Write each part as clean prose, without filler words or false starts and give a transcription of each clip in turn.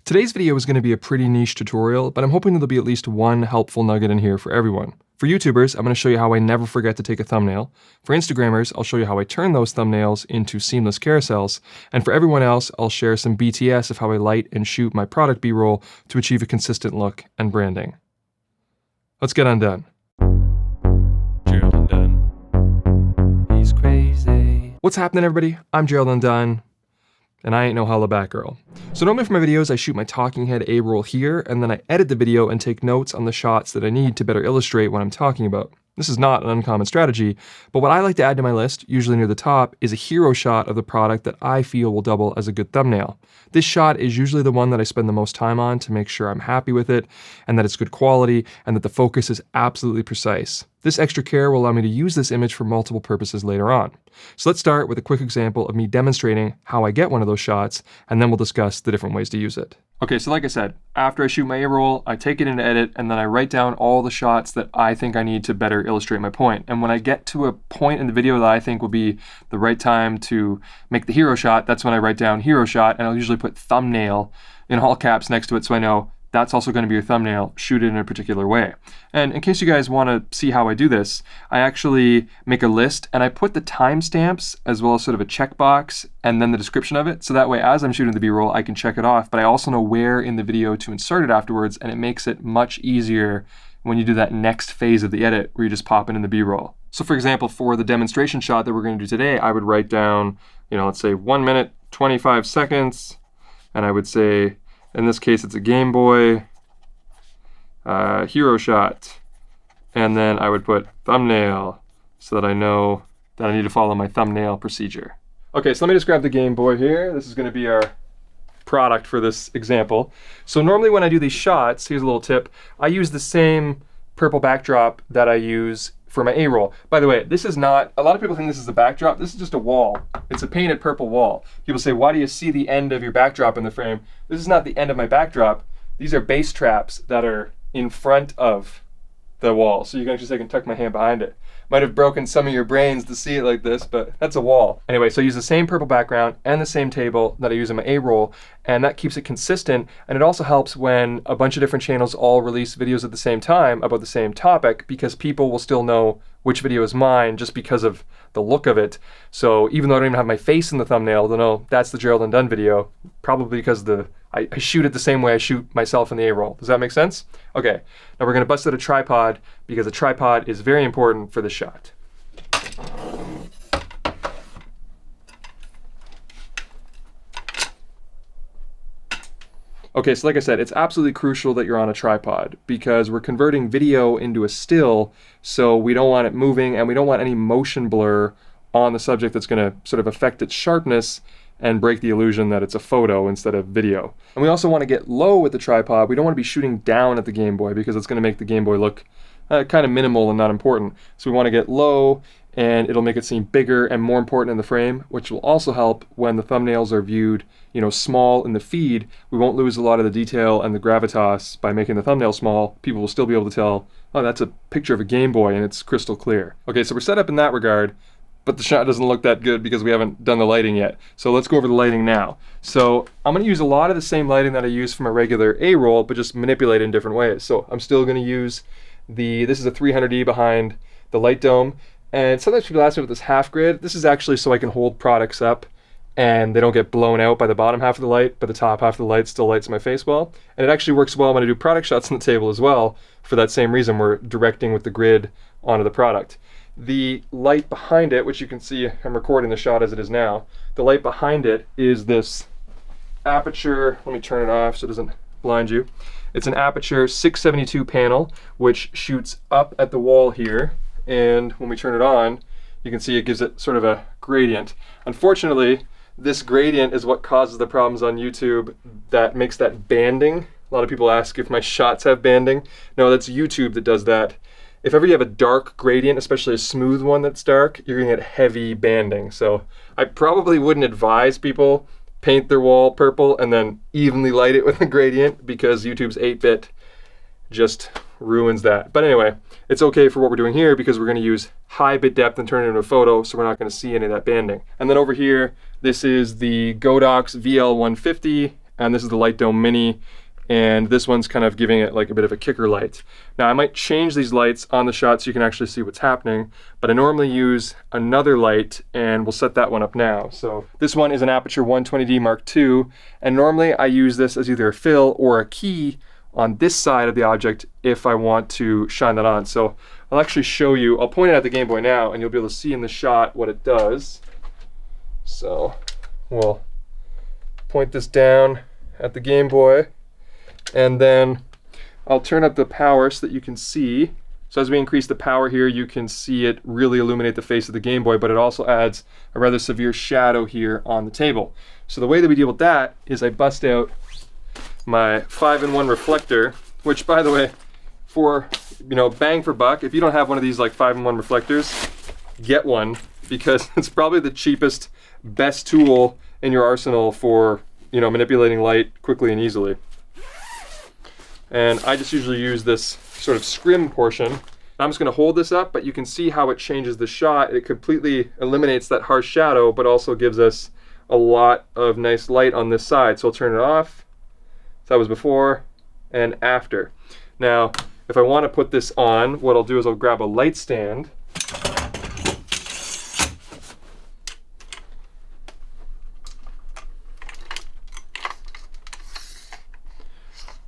Today's video is going to be a pretty niche tutorial, but I'm hoping there'll be at least one helpful nugget in here for everyone. For YouTubers, I'm going to show you how I never forget to take a thumbnail. For Instagrammers, I'll show you how I turn those thumbnails into seamless carousels. And for everyone else, I'll share some BTS of how I light and shoot my product B-roll to achieve a consistent look and branding. Let's get undone. Gerald Undone. He's crazy. What's happening, everybody? I'm Gerald Undone, and I ain't no holla back girl. So normally for my videos, I shoot my talking head A-roll here, and then I edit the video and take notes on the shots that I need to better illustrate what I'm talking about. This is not an uncommon strategy, but what I like to add to my list, usually near the top, is a hero shot of the product that I feel will double as a good thumbnail. This shot is usually the one that I spend the most time on to make sure I'm happy with it, and that it's good quality, and that the focus is absolutely precise. This extra care will allow me to use this image for multiple purposes later on. So let's start with a quick example of me demonstrating how I get one of those shots, and then we'll discuss the different ways to use it. Okay, so like I said, after I shoot my A-roll, I take it into edit, and then I write down all the shots that I think I need to better illustrate my point. And when I get to a point in the video that I think will be the right time to make the hero shot, that's when I write down hero shot, and I'll usually put thumbnail in all caps next to it so I know that's also going to be your thumbnail, shoot it in a particular way. And in case you guys want to see how I do this, I actually make a list and I put the timestamps as well as sort of a checkbox and then the description of it. So that way, as I'm shooting the B-roll, I can check it off, but I also know where in the video to insert it afterwards, and it makes it much easier when you do that next phase of the edit where you just pop it in the B-roll. So for example, for the demonstration shot that we're going to do today, I would write down, let's say 1 minute, 25 seconds, and I would say, in this case, it's a Game Boy hero shot. And then I would put thumbnail so that I know that I need to follow my thumbnail procedure. Okay, so let me just grab the Game Boy here. This is going to be our product for this example. So normally when I do these shots, here's a little tip, I use the same purple backdrop that I use for my A-roll. By the way, this is not, a lot of people think this is a backdrop. This is just a wall. It's a painted purple wall. People say, why do you see the end of your backdrop in the frame? This is not the end of my backdrop. These are base traps that are in front of the wall. So you can actually say I can tuck my hand behind it. Might have broken some of your brains to see it like this, but that's a wall. Anyway, so I use the same purple background and the same table that I use in my A-roll, and that keeps it consistent. And it also helps when a bunch of different channels all release videos at the same time about the same topic, because people will still know which video is mine just because of the look of it. So even though I don't even have my face in the thumbnail, they'll know that's the Gerald Undone video, probably because I shoot it the same way I shoot myself in the A-roll. Does that make sense? Okay, now we're gonna bust out a tripod because a tripod is very important for this shot. Okay, so like I said, it's absolutely crucial that you're on a tripod because we're converting video into a still, so we don't want it moving and we don't want any motion blur on the subject that's gonna sort of affect its sharpness and break the illusion that it's a photo instead of video. And we also want to get low with the tripod. We don't want to be shooting down at the Game Boy because it's going to make the Game Boy look kind of minimal and not important. So we want to get low, and it'll make it seem bigger and more important in the frame, which will also help when the thumbnails are viewed, small in the feed. We won't lose a lot of the detail and the gravitas by making the thumbnail small. People will still be able to tell, oh, that's a picture of a Game Boy and it's crystal clear. Okay, so we're set up in that regard, but the shot doesn't look that good because we haven't done the lighting yet. So let's go over the lighting now. So I'm gonna use a lot of the same lighting that I use from a regular A-roll, but just manipulate it in different ways. So I'm still gonna use this is a 300E behind the light dome. And sometimes people ask me about this half grid. This is actually so I can hold products up and they don't get blown out by the bottom half of the light, but the top half of the light still lights my face well. And it actually works well when I do product shots on the table as well. For that same reason, we're directing with the grid onto the product. The light behind it, which you can see, I'm recording the shot as it is now. The light behind it is this aperture, let me turn it off so it doesn't blind you. It's an aperture 672 panel, which shoots up at the wall here. And when we turn it on, you can see it gives it sort of a gradient. Unfortunately, this gradient is what causes the problems on YouTube that makes that banding. A lot of people ask if my shots have banding. No, that's YouTube that does that. If ever you have a dark gradient, especially a smooth one that's dark, you're gonna get heavy banding. So I probably wouldn't advise people paint their wall purple and then evenly light it with a gradient because YouTube's 8-bit just ruins that. But anyway, it's okay for what we're doing here because we're gonna use high bit depth and turn it into a photo, so we're not gonna see any of that banding. And then over here, this is the Godox VL150 and this is the Light Dome Mini, and this one's kind of giving it like a bit of a kicker light. Now I might change these lights on the shot so you can actually see what's happening, but I normally use another light, and we'll set that one up now. So this one is an Aperture 120D Mark II, and normally I use this as either a fill or a key on this side of the object if I want to shine that on. So I'll actually show you, I'll point it at the Game Boy now, and you'll be able to see in the shot what it does. So we'll point this down at the Game Boy, and then I'll turn up the power so that you can see. So as we increase the power here, you can see it really illuminate the face of the Game Boy, but it also adds a rather severe shadow here on the table. So the way that we deal with that is I bust out my 5-in-1 reflector, which, by the way, for, you know, bang for buck, if you don't have one of these like 5-in-1 reflectors, get one, because it's probably the cheapest, best tool in your arsenal for, you know, manipulating light quickly and easily. And I just usually use this sort of scrim portion. I'm just going to hold this up, but you can see how it changes the shot. It completely eliminates that harsh shadow, but also gives us a lot of nice light on this side. So I'll turn it off. So that was before and after. Now, if I want to put this on, what I'll do is I'll grab a light stand.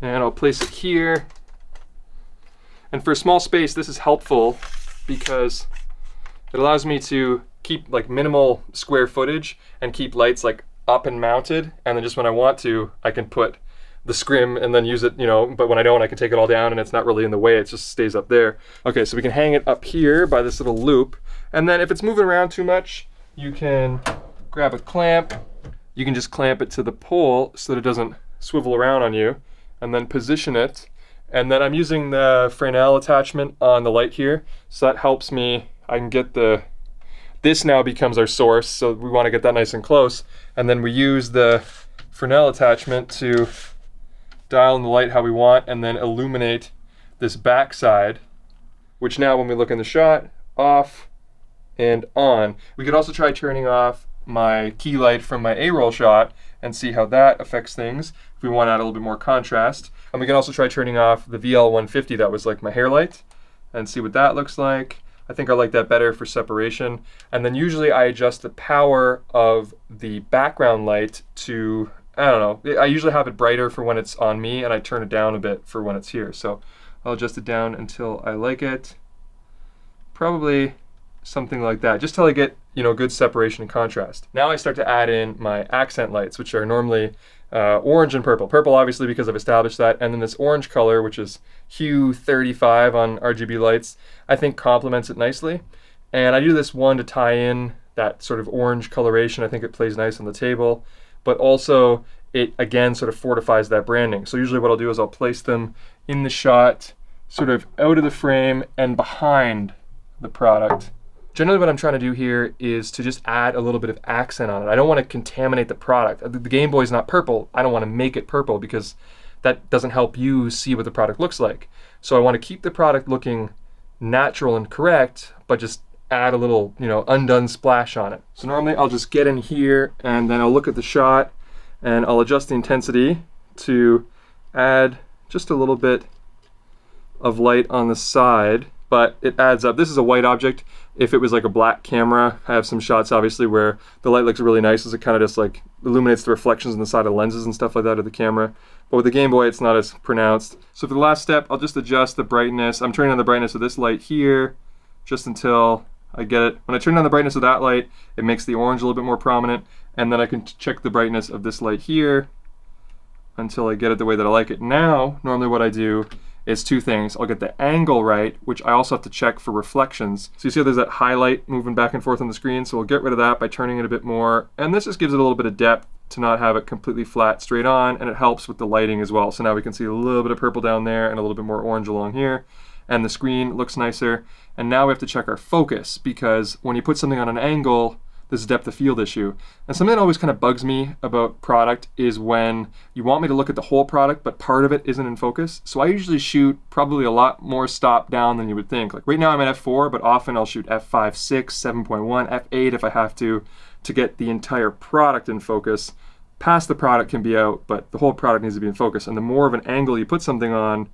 And I'll place it here. And for a small space, this is helpful because it allows me to keep like minimal square footage and keep lights like up and mounted. And then just when I want to, I can put the scrim and then use it, you know, but when I don't, I can take it all down and it's not really in the way, it just stays up there. Okay, so we can hang it up here by this little loop. And then if it's moving around too much, you can grab a clamp. You can just clamp it to the pole so that it doesn't swivel around on you, and then position it. And then I'm using the Fresnel attachment on the light here, so that helps me. I can get this now becomes our source, so we want to get that nice and close. And then we use the Fresnel attachment to dial in the light how we want, and then illuminate this back side, which now when we look in the shot, off and on. We could also try turning off my key light from my A-roll shot and see how that affects things if we want to add a little bit more contrast. And we can also try turning off the VL150 that was like my hair light and see what that looks like. I think I like that better for separation. And then usually I adjust the power of the background light to, I don't know, I usually have it brighter for when it's on me, and I turn it down a bit for when it's here. So I'll adjust it down until I like it. Probably something like that, just till I get, you know, good separation and contrast. Now I start to add in my accent lights, which are normally orange and purple. Purple, obviously, because I've established that. And then this orange color, which is hue 35 on RGB lights, I think complements it nicely. And I do this one to tie in that sort of orange coloration. I think it plays nice on the table, but also it, again, sort of fortifies that branding. So usually what I'll do is I'll place them in the shot, sort of out of the frame and behind the product. Generally what I'm trying to do here is to just add a little bit of accent on it. I don't want to contaminate the product. The Game Boy is not purple. I don't want to make it purple because that doesn't help you see what the product looks like. So I want to keep the product looking natural and correct, but just add a little, you know, Undone splash on it. So normally I'll just get in here and then I'll look at the shot and I'll adjust the intensity to add just a little bit of light on the side, but it adds up. This is a white object. If it was like a black camera, I have some shots obviously where the light looks really nice as it kind of just like illuminates the reflections on the side of lenses and stuff like that of the camera. But with the Game Boy, it's not as pronounced. So for the last step, I'll just adjust the brightness. I'm turning on the brightness of this light here just until I get it. When I turn on the brightness of that light, it makes the orange a little bit more prominent. And then I can check the brightness of this light here until I get it the way that I like it. Now, normally what I do is two things. I'll get the angle right, which I also have to check for reflections. So you see how there's that highlight moving back and forth on the screen? So we'll get rid of that by turning it a bit more. And this just gives it a little bit of depth to not have it completely flat straight on, and it helps with the lighting as well. So now we can see a little bit of purple down there and a little bit more orange along here. And the screen looks nicer. And now we have to check our focus, because when you put something on an angle, there's a depth of field issue. And something that always kind of bugs me about product is when you want me to look at the whole product, but part of it isn't in focus. So I usually shoot probably a lot more stop down than you would think. Like right now I'm at f4, but often I'll shoot f5, 6, 7.1, f8 if I have to get the entire product in focus. past the product can be out, but the whole product needs to be in focus. And the more of an angle you put something on,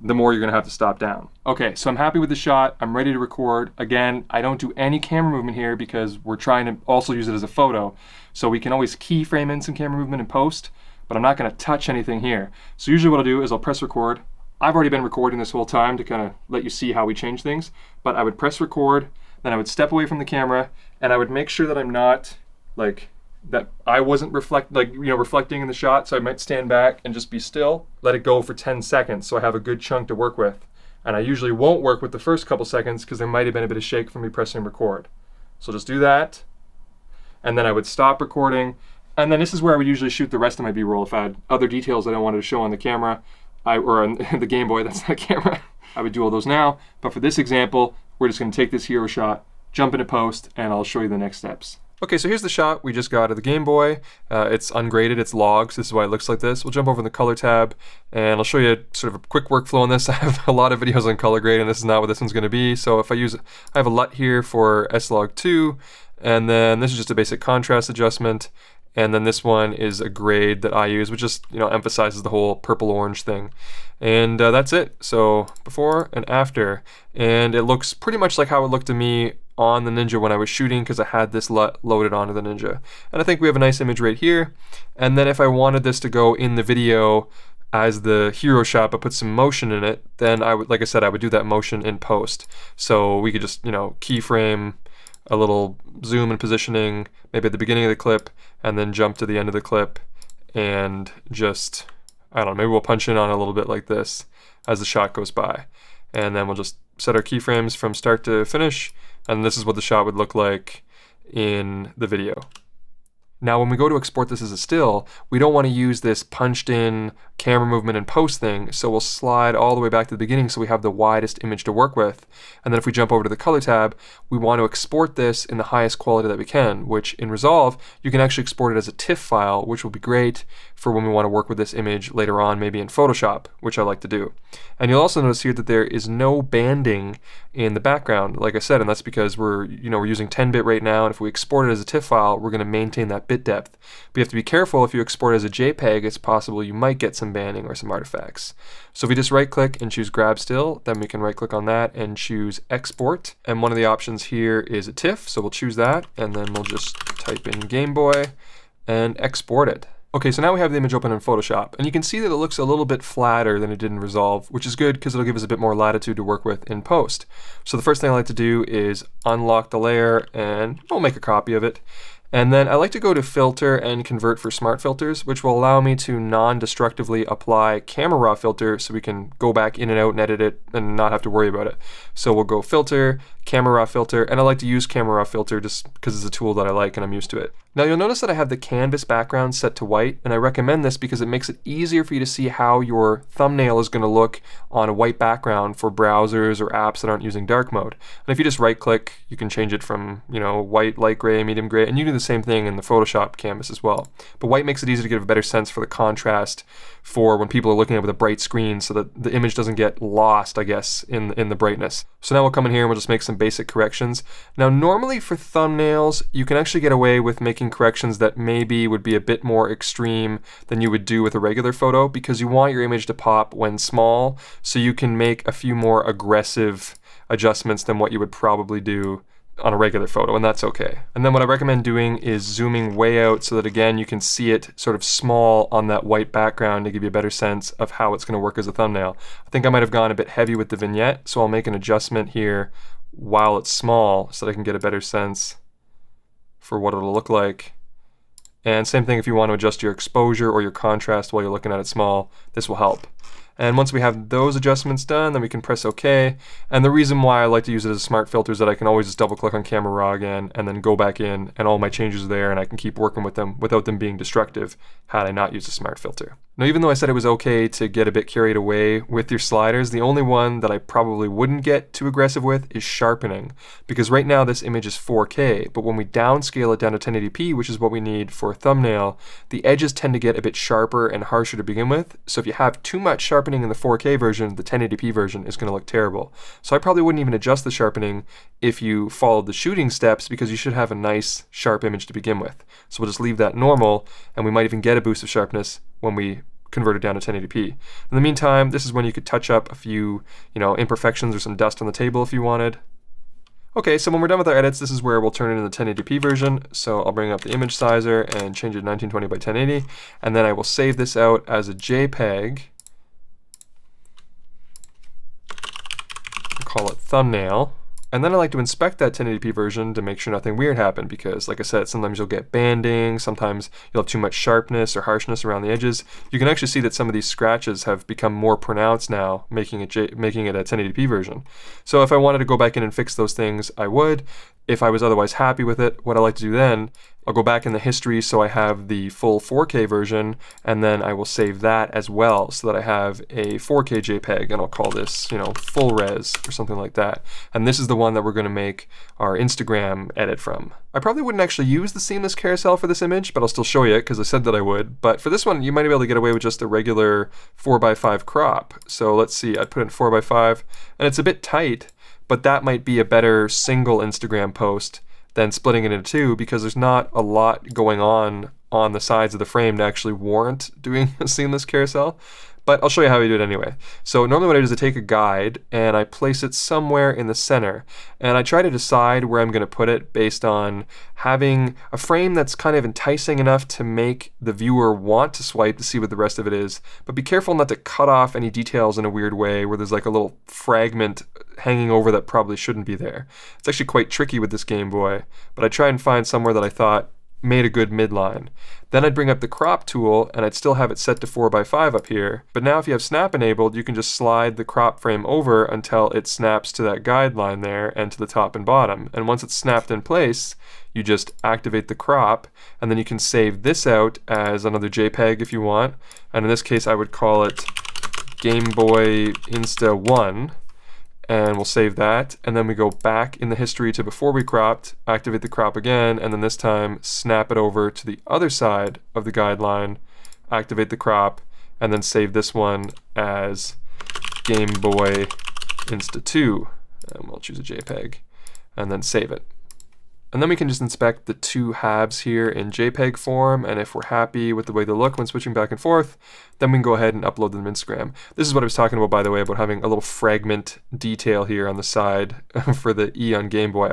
the more you're gonna have to stop down. Okay, so I'm happy with the shot. I'm ready to record. Again, I don't do any camera movement here because we're trying to also use it as a photo. So we can always keyframe in some camera movement in post, but I'm not gonna touch anything here. So usually what I'll do is I'll press record. I've already been recording this whole time to kind of let you see how we change things, but I would press record, then I would step away from the camera, and I would make sure that I'm not like, that I wasn't reflecting in the shot, so I might stand back and just be still, let it go for 10 seconds so I have a good chunk to work with. And I usually won't work with the first couple seconds because there might have been a bit of shake from me pressing record. So just do that, and then I would stop recording, and then this is where I would usually shoot the rest of my B-roll if I had other details that I wanted to show on the camera, or on the Game Boy, that's not a camera. I would do all those now, but for this example, we're just gonna take this hero shot, jump into post, and I'll show you the next steps. Okay, so here's the shot we just got of the Game Boy. It's ungraded, it's logs. This is why it looks like this. We'll jump over in the color tab, and I'll show you sort of a quick workflow on this. I have a lot of videos on color grade, and this is not what this one's gonna be. So if I have a LUT here for S-Log2, and then this is just a basic contrast adjustment, and then this one is a grade that I use, which just emphasizes the whole purple-orange thing. And that's it. So before and after, and it looks pretty much like how it looked to me on the Ninja when I was shooting, because I had this LUT loaded onto the Ninja. And I think we have a nice image right here. And then if I wanted this to go in the video as the hero shot but put some motion in it, then I would, like I said, I would do that motion in post. So we could just keyframe a little zoom and positioning maybe at the beginning of the clip, and then jump to the end of the clip, and just, I don't know, maybe we'll punch in on it a little bit like this as the shot goes by. And then we'll just set our keyframes from start to finish, and this is what the shot would look like in the video. Now when we go to export this as a still, we don't want to use this punched in camera movement and post thing, so we'll slide all the way back to the beginning so we have the widest image to work with. And then if we jump over to the color tab, we want to export this in the highest quality that we can, which in Resolve, you can actually export it as a TIFF file, which will be great for when we want to work with this image later on, maybe in Photoshop, which I like to do. And you'll also notice here that there is no banding in the background, like I said, and that's because we're using 10-bit right now, and if we export it as a TIFF file, we're going to maintain that bit depth. But you have to be careful. If you export it as a JPEG, it's possible you might get some banding or some artifacts. So if we just right click and choose grab still, then we can right click on that and choose export. And one of the options here is a TIFF, so we'll choose that, and then we'll just type in Game Boy and export it. Okay, so now we have the image open in Photoshop, and you can see that it looks a little bit flatter than it did in Resolve, which is good because it'll give us a bit more latitude to work with in post. So the first thing I like to do is unlock the layer, and we'll make a copy of it. And then I like to go to Filter and Convert for Smart Filters, which will allow me to non-destructively apply Camera Raw Filter so we can go back in and out and edit it and not have to worry about it. So we'll go Filter, Camera Raw Filter, and I like to use Camera Raw Filter just because it's a tool that I like and I'm used to it. Now you'll notice that I have the canvas background set to white, and I recommend this because it makes it easier for you to see how your thumbnail is going to look on a white background for browsers or apps that aren't using dark mode. And if you just right click, you can change it from white, light gray, medium gray, and you do the same thing in the Photoshop canvas as well. But white makes it easy to get a better sense for the contrast for when people are looking at it with a bright screen so that the image doesn't get lost, I guess, in the brightness. So now we'll come in here and we'll just make some basic corrections. Now normally for thumbnails, you can actually get away with making corrections that maybe would be a bit more extreme than you would do with a regular photo because you want your image to pop when small, so you can make a few more aggressive adjustments than what you would probably do on a regular photo, and that's okay. And then what I recommend doing is zooming way out so that again you can see it sort of small on that white background to give you a better sense of how it's going to work as a thumbnail. I think I might have gone a bit heavy with the vignette, so I'll make an adjustment here while it's small so that I can get a better sense for what it'll look like. And same thing if you want to adjust your exposure or your contrast while you're looking at it small, this will help. And once we have those adjustments done, then we can press OK. And the reason why I like to use it as a smart filter is that I can always just double click on Camera Raw again and then go back in and all my changes are there and I can keep working with them without them being destructive had I not used a smart filter. Now, even though I said it was okay to get a bit carried away with your sliders, the only one that I probably wouldn't get too aggressive with is sharpening. Because right now this image is 4K, but when we downscale it down to 1080p, which is what we need for a thumbnail, the edges tend to get a bit sharper and harsher to begin with. So if you have too much sharpening in the 4K version, the 1080p version is going to look terrible. So I probably wouldn't even adjust the sharpening if you followed the shooting steps, because you should have a nice sharp image to begin with. So we'll just leave that normal, and we might even get a boost of sharpness when we convert it down to 1080p. In the meantime, this is when you could touch up a few, imperfections or some dust on the table if you wanted. Okay, so when we're done with our edits, this is where we'll turn it into the 1080p version. So I'll bring up the image sizer and change it to 1920 by 1080, and then I will save this out as a JPEG. Call it thumbnail. And then I like to inspect that 1080p version to make sure nothing weird happened, because like I said, sometimes you'll get banding, sometimes you'll have too much sharpness or harshness around the edges. You can actually see that some of these scratches have become more pronounced now, making it a 1080p version. So if I wanted to go back in and fix those things, I would. If I was otherwise happy with it, what I like to do then, I'll go back in the history so I have the full 4K version, and then I will save that as well so that I have a 4K JPEG, and I'll call this, full res or something like that. And this is the one that we're going to make our Instagram edit from. I probably wouldn't actually use the seamless carousel for this image, but I'll still show you it because I said that I would. But for this one, you might be able to get away with just a regular 4:5 crop. So let's see, I put in 4:5, and it's a bit tight, but that might be a better single Instagram post than splitting it into two, because there's not a lot going on the sides of the frame to actually warrant doing a seamless carousel. But I'll show you how we do it anyway. So normally what I do is I take a guide and I place it somewhere in the center, and I try to decide where I'm going to put it based on having a frame that's kind of enticing enough to make the viewer want to swipe to see what the rest of it is, but be careful not to cut off any details in a weird way where there's like a little fragment hanging over that probably shouldn't be there. It's actually quite tricky with this Game Boy, but I try and find somewhere that I thought made a good midline. Then I'd bring up the crop tool and I'd still have it set to 4:5 up here. But now if you have snap enabled, you can just slide the crop frame over until it snaps to that guideline there and to the top and bottom. And once it's snapped in place, you just activate the crop, and then you can save this out as another JPEG if you want. And in this case, I would call it Game Boy Insta 1. And we'll save that, and then we go back in the history to before we cropped, activate the crop again, and then this time snap it over to the other side of the guideline, activate the crop, and then save this one as Game Boy Insta 2, and we'll choose a JPEG, and then save it. And then we can just inspect the two halves here in JPEG form, and if we're happy with the way they look when switching back and forth, then we can go ahead and upload them to Instagram. This is what I was talking about, by the way, about having a little fragment detail here on the side for the E on Game Boy.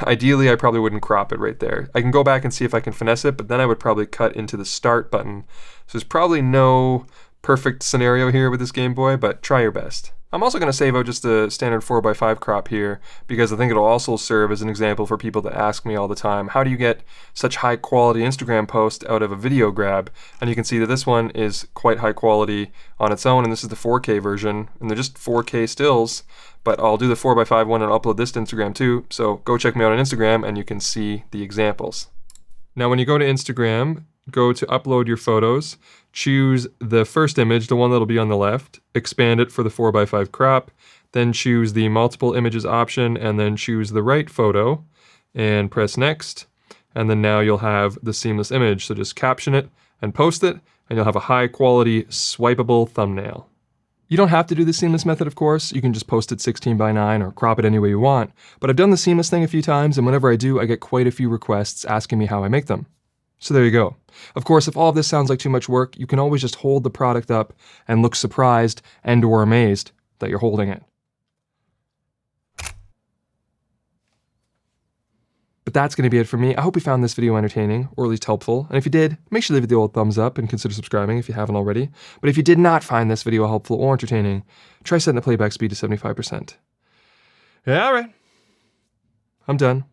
Ideally, I probably wouldn't crop it right there. I can go back and see if I can finesse it, but then I would probably cut into the start button. So there's probably no perfect scenario here with this Game Boy, but try your best. I'm also going to save out just a standard 4:5 crop here, because I think it'll also serve as an example for people that ask me all the time, how do you get such high quality Instagram post out of a video grab? And you can see that this one is quite high quality on its own, and this is the 4K version, and they're just 4K stills, but I'll do the 4:5 one and upload this to Instagram too, so go check me out on Instagram and you can see the examples. Now when you go to Instagram, go to upload your photos, choose the first image, the one that'll be on the left, expand it for the 4:5 crop, then choose the multiple images option, and then choose the right photo, and press next, and then now you'll have the seamless image. So just caption it and post it, and you'll have a high quality swipeable thumbnail. You don't have to do the seamless method, of course. You can just post it 16:9 or crop it any way you want, but I've done the seamless thing a few times, and whenever I do, I get quite a few requests asking me how I make them. So there you go. Of course, if all of this sounds like too much work, you can always just hold the product up and look surprised and or amazed that you're holding it. But that's going to be it for me. I hope you found this video entertaining, or at least helpful. And if you did, make sure to leave it the old thumbs up and consider subscribing if you haven't already. But if you did not find this video helpful or entertaining, try setting the playback speed to 75%. Yeah, all right. I'm done.